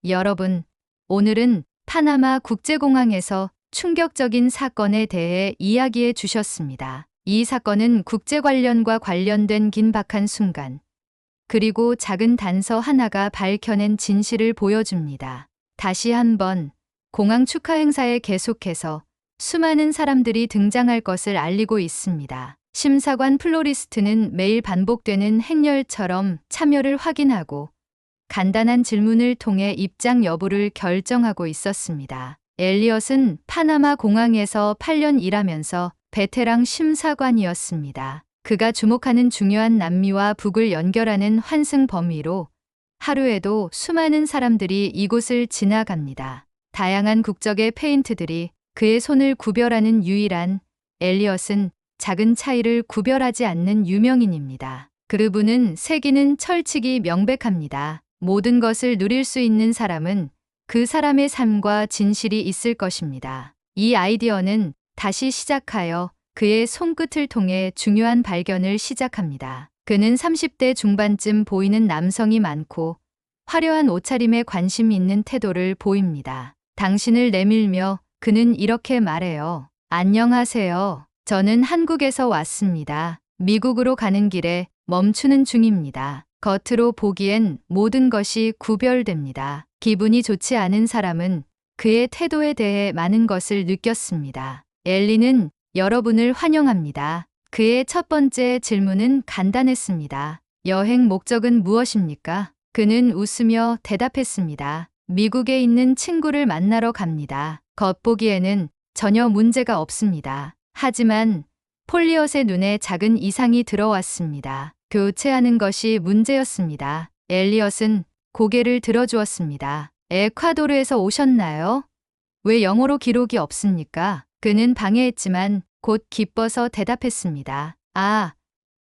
여러분, 오늘은 파나마 국제공항에서 충격적인 사건에 대해 이야기해 주셨습니다. 이 사건은 국제 관련과 관련된 긴박한 순간, 그리고 작은 단서 하나가 밝혀낸 진실을 보여줍니다. 다시 한번 공항 축하 행사에 계속해서 수많은 사람들이 등장할 것을 알리고 있습니다. 심사관 플로리스트는 매일 반복되는 행렬처럼 참여를 확인하고 간단한 질문을 통해 입장 여부를 결정하고 있었습니다. 엘리엇은 파나마 공항에서 8년 일하면서 베테랑 심사관이었습니다. 그가 주목하는 중요한 남미와 북을 연결하는 환승 범위로 하루에도 수많은 사람들이 이곳을 지나갑니다. 다양한 국적의 페인트들이 그의 손을 구별하는 유일한 엘리엇은 작은 차이를 구별하지 않는 유명인입니다. 그분은 새기는 철칙이 명백합니다. 모든 것을 누릴 수 있는 사람은 그 사람의 삶과 진실이 있을 것입니다. 이 아이디어는 다시 시작하여 그의 손끝을 통해 중요한 발견을 시작합니다. 그는 30대 중반쯤 보이는 남성이 많고 화려한 옷차림에 관심 있는 태도를 보입니다. 당신을 내밀며 그는 이렇게 말해요. 안녕하세요. 저는 한국에서 왔습니다. 미국으로 가는 길에 멈추는 중입니다. 겉으로 보기엔 모든 것이 구별됩니다. 기분이 좋지 않은 사람은 그의 태도에 대해 많은 것을 느꼈습니다. 엘리는 여러분을 환영합니다. 그의 첫 번째 질문은 간단했습니다. 여행 목적은 무엇입니까? 그는 웃으며 대답했습니다. 미국에 있는 친구를 만나러 갑니다. 겉보기에는 전혀 문제가 없습니다. 하지만 폴리엇의 눈에 작은 이상이 들어왔습니다. 교체하는 것이 문제였습니다. 엘리엇은 고개를 들어주었습니다. 에콰도르에서 오셨나요? 왜 영어로 기록이 없습니까? 그는 방해했지만 곧 기뻐서 대답했습니다. 아,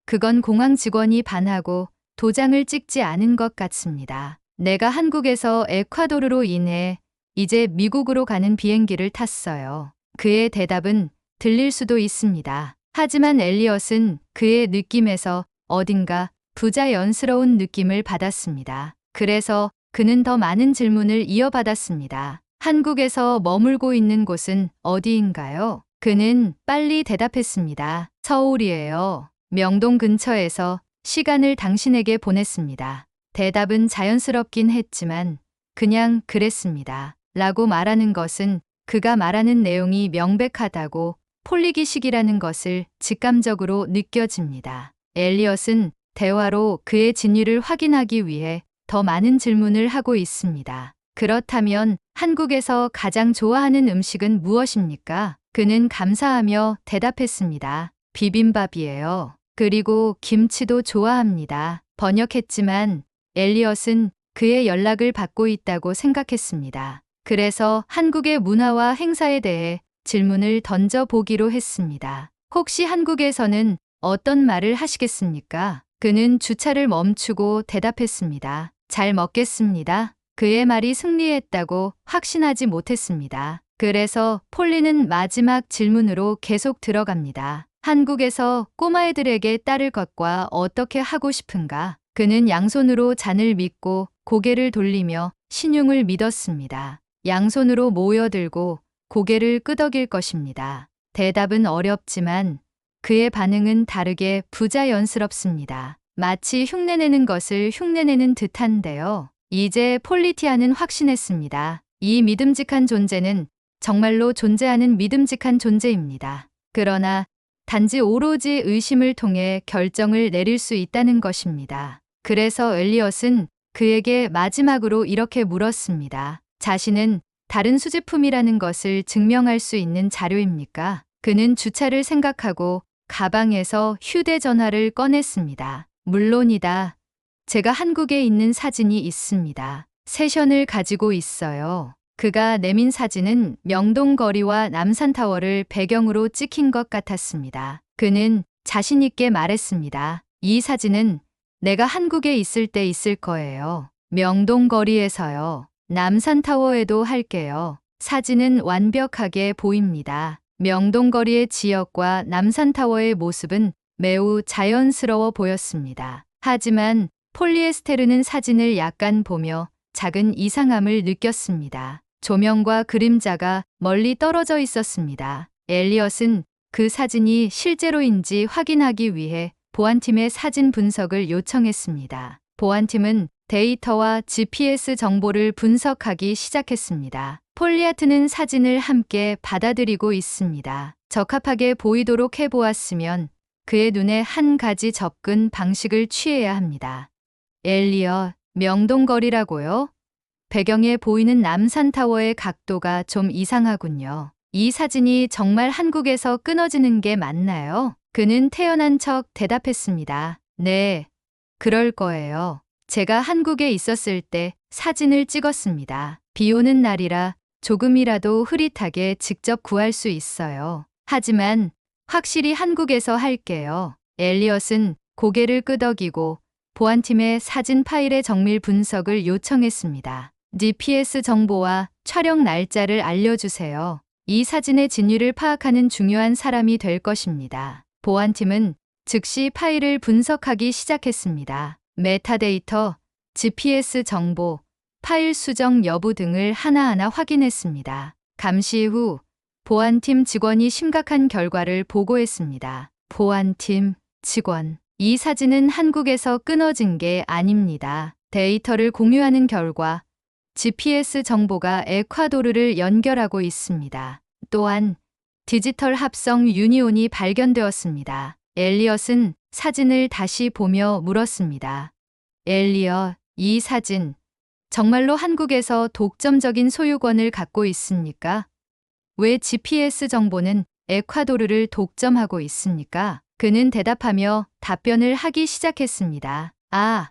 그건 공항 직원이 반하고 도장을 찍지 않은 것 같습니다. 내가 한국에서 에콰도르로 인해 이제 미국으로 가는 비행기를 탔어요. 그의 대답은 들릴 수도 있습니다. 하지만 엘리엇은 그의 느낌에서 어딘가 부자연스러운 느낌을 받았습니다. 그래서 그는 더 많은 질문을 이어받았습니다. 한국에서 머물고 있는 곳은 어디인가요? 그는 빨리 대답했습니다. 서울이에요. 명동 근처에서 시간을 당신에게 보냈습니다. 대답은 자연스럽긴 했지만 그냥 그랬습니다. 라고 말하는 것은 그가 말하는 내용이 명백하다고 폴리기식이라는 것을 직감적으로 느껴집니다. 엘리엇은 대화로 그의 진위를 확인하기 위해 더 많은 질문을 하고 있습니다. 그렇다면 한국에서 가장 좋아하는 음식은 무엇입니까? 그는 감사하며 대답했습니다. 비빔밥이에요. 그리고 김치도 좋아합니다. 번역했지만 엘리엇은 그의 연락을 받고 있다고 생각했습니다. 그래서 한국의 문화와 행사에 대해 질문을 던져보기로 했습니다. 혹시 한국에서는 어떤 말을 하시겠습니까? 그는 주차를 멈추고 대답했습니다. 잘 먹겠습니다. 그의 말이 승리했다고 확신하지 못했습니다. 그래서 폴리는 마지막 질문으로 계속 들어갑니다. 한국에서 꼬마애들에게 따를 것과 어떻게 하고 싶은가? 그는 양손으로 잔을 믿고 고개를 돌리며 신용을 믿었습니다. 양손으로 모여들고 고개를 끄덕일 것입니다. 대답은 어렵지만 그의 반응은 다르게 부자연스럽습니다. 마치 흉내내는 것을 흉내내는 듯한데요. 이제 폴리티아는 확신했습니다. 이 믿음직한 존재는 정말로 존재하는 믿음직한 존재입니다. 그러나 단지 오로지 의심을 통해 결정을 내릴 수 있다는 것입니다. 그래서 엘리엇은 그에게 마지막으로 이렇게 물었습니다. 자신은 다른 수제품이라는 것을 증명할 수 있는 자료입니까? 그는 주차를 생각하고 가방에서 휴대전화를 꺼냈습니다. 물론이다. 제가 한국에 있는 사진이 있습니다. 세션을 가지고 있어요. 그가 내민 사진은 명동거리와 남산타워를 배경으로 찍힌 것 같았습니다. 그는 자신 있게 말했습니다. 이 사진은 내가 한국에 있을 때 있을 거예요. 명동거리에서요. 남산타워에도 할게요. 사진은 완벽하게 보입니다. 명동거리의 지역과 남산타워의 모습은 매우 자연스러워 보였습니다. 하지만 폴리에스테르는 사진을 약간 보며 작은 이상함을 느꼈습니다. 조명과 그림자가 멀리 떨어져 있었습니다. 엘리엇은 그 사진이 실제로인지 확인하기 위해 보안팀의 사진 분석을 요청했습니다. 보안팀은 데이터와 GPS 정보를 분석하기 시작했습니다. 폴리아트는 사진을 함께 받아들이고 있습니다. 적합하게 보이도록 해보았으면 그의 눈에 한 가지 접근 방식을 취해야 합니다. 엘리엇, 명동거리라고요? 배경에 보이는 남산타워의 각도가 좀 이상하군요. 이 사진이 정말 한국에서 끊어지는 게 맞나요? 그는 태연한 척 대답했습니다. 네, 그럴 거예요. 제가 한국에 있었을 때 사진을 찍었습니다. 비 오는 날이라 조금이라도 흐릿하게 직접 구할 수 있어요. 하지만 확실히 한국에서 할게요. 엘리엇은 고개를 끄덕이고 보안팀의 사진 파일의 정밀 분석을 요청했습니다. GPS 정보와 촬영 날짜를 알려주세요. 이 사진의 진위를 파악하는 중요한 사람이 될 것입니다. 보안팀은 즉시 파일을 분석하기 시작했습니다. 메타데이터, GPS 정보, 파일 수정 여부 등을 하나하나 확인했습니다. 감시 후 보안팀 직원이 심각한 결과를 보고했습니다. 보안팀 직원, 이 사진은 한국에서 끊어진 게 아닙니다. 데이터를 공유하는 결과 GPS 정보가 에콰도르를 연결하고 있습니다. 또한 디지털 합성 유니온이 발견되었습니다. 엘리엇은 사진을 다시 보며 물었습니다. 엘리엇, 이 사진 정말로 한국에서 독점적인 소유권을 갖고 있습니까? 왜 GPS 정보는 에콰도르를 독점하고 있습니까? 그는 대답하며 답변을 하기 시작했습니다. 아,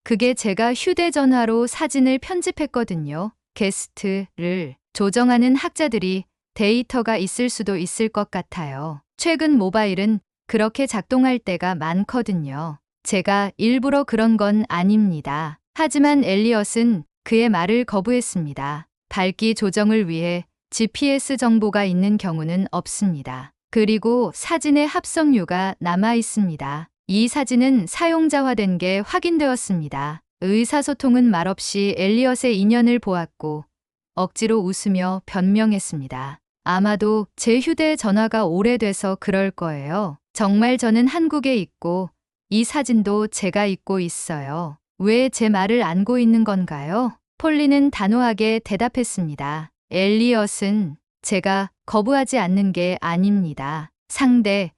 그게 제가 휴대전화로 사진을 편집했거든요. 게스트를 조정하는 학자들이 데이터가 있을 수도 있을 것 같아요. 최근 모바일은 그렇게 작동할 때가 많거든요. 제가 일부러 그런 건 아닙니다. 하지만 엘리엇은 그의 말을 거부했습니다. 밝기 조정을 위해 GPS 정보가 있는 경우는 없습니다. 그리고 사진의 합성유가 남아 있습니다. 이 사진은 사용자화된 게 확인되었습니다. 의사소통은 말없이 엘리엇의 인연을 보았고 억지로 웃으며 변명했습니다. 아마도 제 휴대전화가 오래돼서 그럴 거예요. 정말 저는 한국에 있고 이 사진도 제가 입고 있어요. 왜 제 말을 안고 있는 건가요? 폴리는 단호하게 대답했습니다. 엘리엇은 제가 거부하지 않는 게 아닙니다. 상대,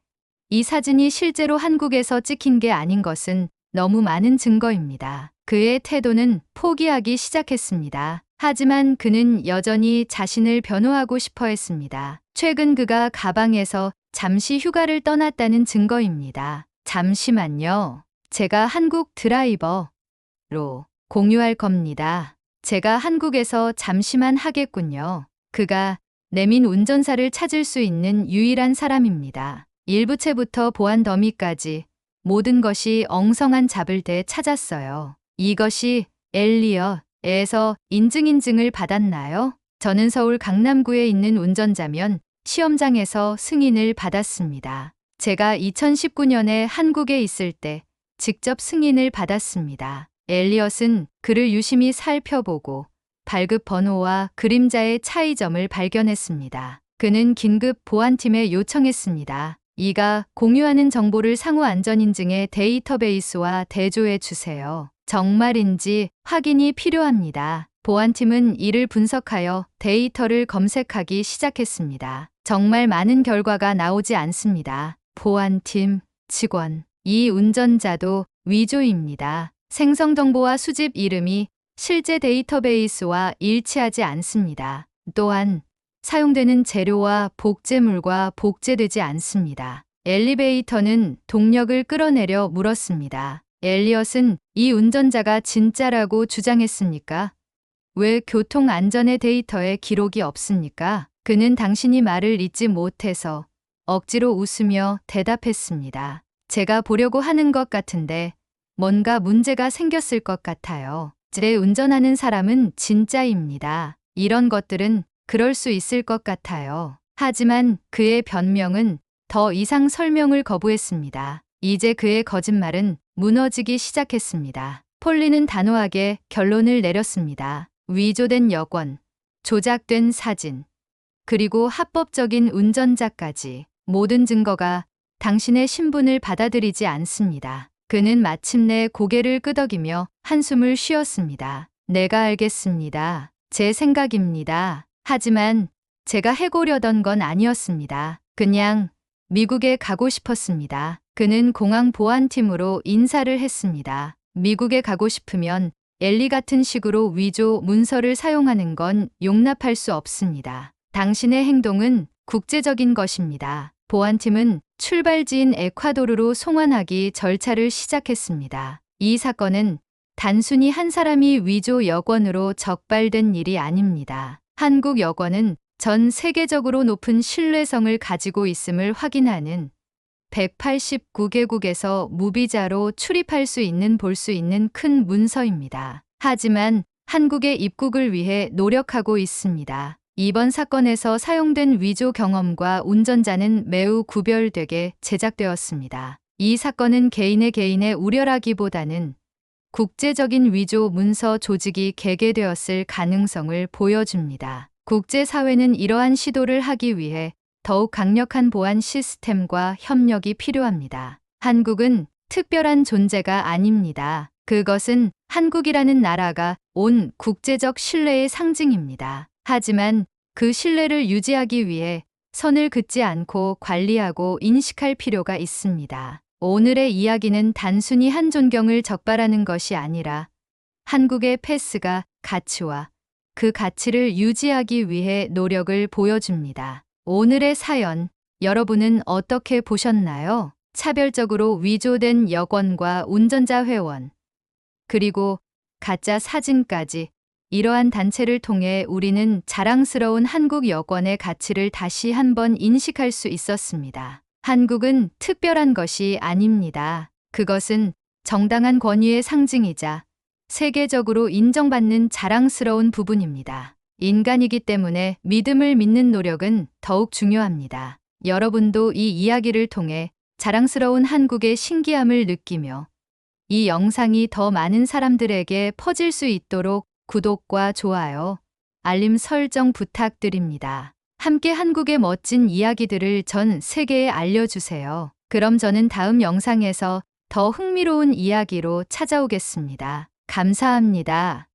이 사진이 실제로 한국에서 찍힌 게 아닌 것은 너무 많은 증거입니다. 그의 태도는 포기하기 시작했습니다. 하지만 그는 여전히 자신을 변호하고 싶어 했습니다. 최근 그가 가방에서 잠시 휴가를 떠났다는 증거입니다. 잠시만요. 제가 한국 드라이버로 공유할 겁니다. 제가 한국에서 잠시만 하겠군요. 그가 내민 운전사를 찾을 수 있는 유일한 사람입니다. 일부체부터 보안 더미까지 모든 것이 엉성한 잡을 때 찾았어요. 이것이 엘리엇에서 인증을 받았나요? 저는 서울 강남구에 있는 운전자면 시험장에서 승인을 받았습니다. 제가 2019년에 한국에 있을 때 직접 승인을 받았습니다. 엘리엇은 그를 유심히 살펴보고 발급 번호와 그림자의 차이점을 발견했습니다. 그는 긴급 보안팀에 요청했습니다. 이가 공유하는 정보를 상호 안전인증의 데이터베이스와 대조해 주세요. 정말인지 확인이 필요합니다. 보안팀은 이를 분석하여 데이터를 검색하기 시작했습니다. 정말 많은 결과가 나오지 않습니다. 보안팀 직원, 이 운전자도 위조입니다. 생성 정보와 수집 이름이 실제 데이터베이스와 일치하지 않습니다. 또한 사용되는 재료와 복제물과 복제되지 않습니다. 엘리베이터는 동력을 끌어내려 물었습니다. 엘리엇은 이 운전자가 진짜라고 주장했습니까? 왜 교통안전의 데이터에 기록이 없습니까? 그는 당신이 말을 잊지 못해서 억지로 웃으며 대답했습니다. 제가 보려고 하는 것 같은데 뭔가 문제가 생겼을 것 같아요. 제 운전하는 사람은 진짜입니다. 이런 것들은 그럴 수 있을 것 같아요. 하지만 그의 변명은 더 이상 설명을 거부했습니다. 이제 그의 거짓말은 무너지기 시작했습니다. 폴리는 단호하게 결론을 내렸습니다. 위조된 여권, 조작된 사진, 그리고 합법적인 운전자까지 모든 증거가 당신의 신분을 받아들이지 않습니다. 그는 마침내 고개를 끄덕이며 한숨을 쉬었습니다. 내가 알겠습니다. 제 생각입니다. 하지만 제가 해고려던 건 아니었습니다. 그냥 미국에 가고 싶었습니다. 그는 공항 보안팀으로 인사를 했습니다. 미국에 가고 싶으면 엘리 같은 식으로 위조 문서를 사용하는 건 용납할 수 없습니다. 당신의 행동은 국제적인 것입니다. 보안팀은 출발지인 에콰도르로 송환하기 절차를 시작했습니다. 이 사건은 단순히 한 사람이 위조 여권으로 적발된 일이 아닙니다. 한국 여권은 전 세계적으로 높은 신뢰성을 가지고 있음을 확인하는 189개국에서 무비자로 출입할 수 있는 볼 수 있는 큰 문서입니다. 하지만 한국의 입국을 위해 노력하고 있습니다. 이번 사건에서 사용된 위조 경험과 운전자는 매우 구별되게 제작되었습니다. 이 사건은 개인의 우려라기보다는 국제적인 위조 문서 조직이 개개되었을 가능성을 보여줍니다. 국제사회는 이러한 시도를 하기 위해 더욱 강력한 보안 시스템과 협력이 필요합니다. 한국은 특별한 존재가 아닙니다. 그것은 한국이라는 나라가 온 국제적 신뢰의 상징입니다. 하지만 그 신뢰를 유지하기 위해 선을 긋지 않고 관리하고 인식할 필요가 있습니다. 오늘의 이야기는 단순히 한 존경을 적발하는 것이 아니라 한국의 패스가 가치와 그 가치를 유지하기 위해 노력을 보여줍니다. 오늘의 사연, 여러분은 어떻게 보셨나요? 차별적으로 위조된 여권과 운전자 회원, 그리고 가짜 사진까지 이러한 단체를 통해 우리는 자랑스러운 한국 여권의 가치를 다시 한번 인식할 수 있었습니다. 한국은 특별한 것이 아닙니다. 그것은 정당한 권위의 상징이자 세계적으로 인정받는 자랑스러운 부분입니다. 인간이기 때문에 믿음을 믿는 노력은 더욱 중요합니다. 여러분도 이 이야기를 통해 자랑스러운 한국의 신기함을 느끼며 이 영상이 더 많은 사람들에게 퍼질 수 있도록 구독과 좋아요, 알림 설정 부탁드립니다. 함께 한국의 멋진 이야기들을 전 세계에 알려주세요. 그럼 저는 다음 영상에서 더 흥미로운 이야기로 찾아오겠습니다. 감사합니다.